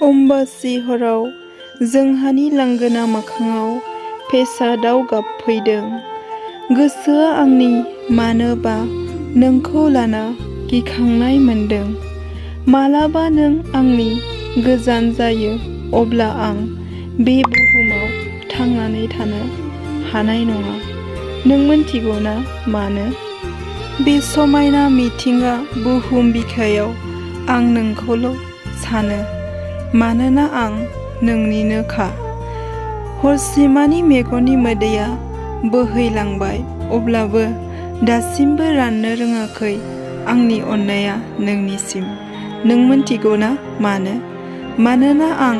अम्बासि हराव जोंहानि लांगोना मोखाङाव फेसा दाउ गाबफैदों। गोसोआ आंनि मानोबा नोंखौ लाना गिखांनाय मोनदों। मालाबा नों आंनि गोजान जायो अब्ला आं बे बुहुमाव थांनानै थानो हानाय नङा। नों मिन्थिगौ ना मानो? बे समायना मिथिंगा बुहुम बिखायाव आं नोंखौल' सानो, मानोना आं नोंनिनोखा। हरसेमानि मेगननि मोदैया बोहैलांबाय अब्लाबो दासिमबो राननो रोङाखै आंनि अननाया नोंनिसिम। नों मिन्थिगौ ना मानो? मानोना आं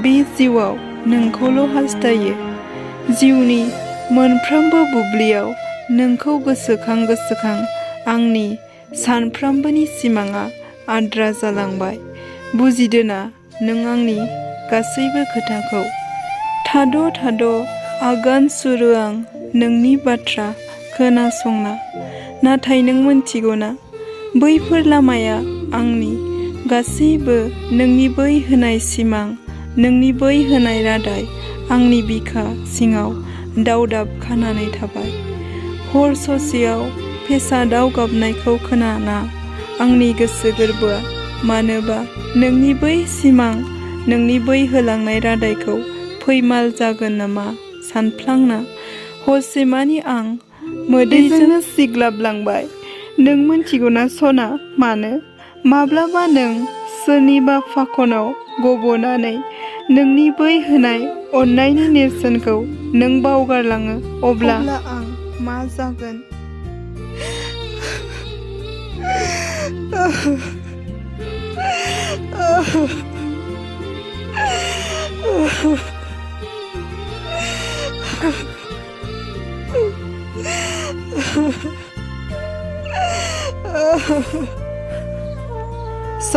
बे जिउआव नोंखौल' हास्थायो। जिउनि मोनफ्रोमबो बुब्लियाव नोंखौ गोसोखां आंनि सानफ्रोमबोनि सिमाङा आद्रा जालांबाय। बुजिदोना नों आंनि गासैबो खोथाखौ? थाद' थाद' आगान सुरो आं नोंनि बाथ्रा खोनासंना। नाथाय नों मिन्थिगौ ना? बैफोर लामाया आंनि गासैबो नोंनि बै होनाय सिमां, नोंनि बै होनाय रादाय आंनि बिखा सिङाव दावदाब खानानै थाबाय। हर ससेयाव फेसा दाउ गाबनायखौ खोनाना आंनि गोसो गोरबोआ मानोबा नोंनि बै सिमां, नोंनि बै होलांनाय रादायखौ फैमाल जागोन नामा सानफ्लांना हरसेमानि आं मोदैजोंनो सिग्लाबलांबाय। नों मिन्थिगौ ना सना मानो? माब्लाबा नों सोरनिबा फाखनाव गबनानै नोंनि बै होनाय अननायनि नेरसोनखौ नों बावगारलाङो अब्ला आं मा जागोन?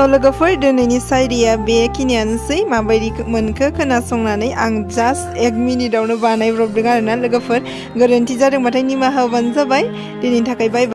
लोगोफोर, दिनैनि सायरिया बेखिनियानोसै। माबायदि मोनखो खोनासंनानै? आं जास्ट 1 मिनिटावनो बानायब्रबदों आरोना लोगोफोर। गोरोन्थि जादोंबाथाय निमाहा होबानो जाबाय। दिनैनि थाखाय बाय बाय।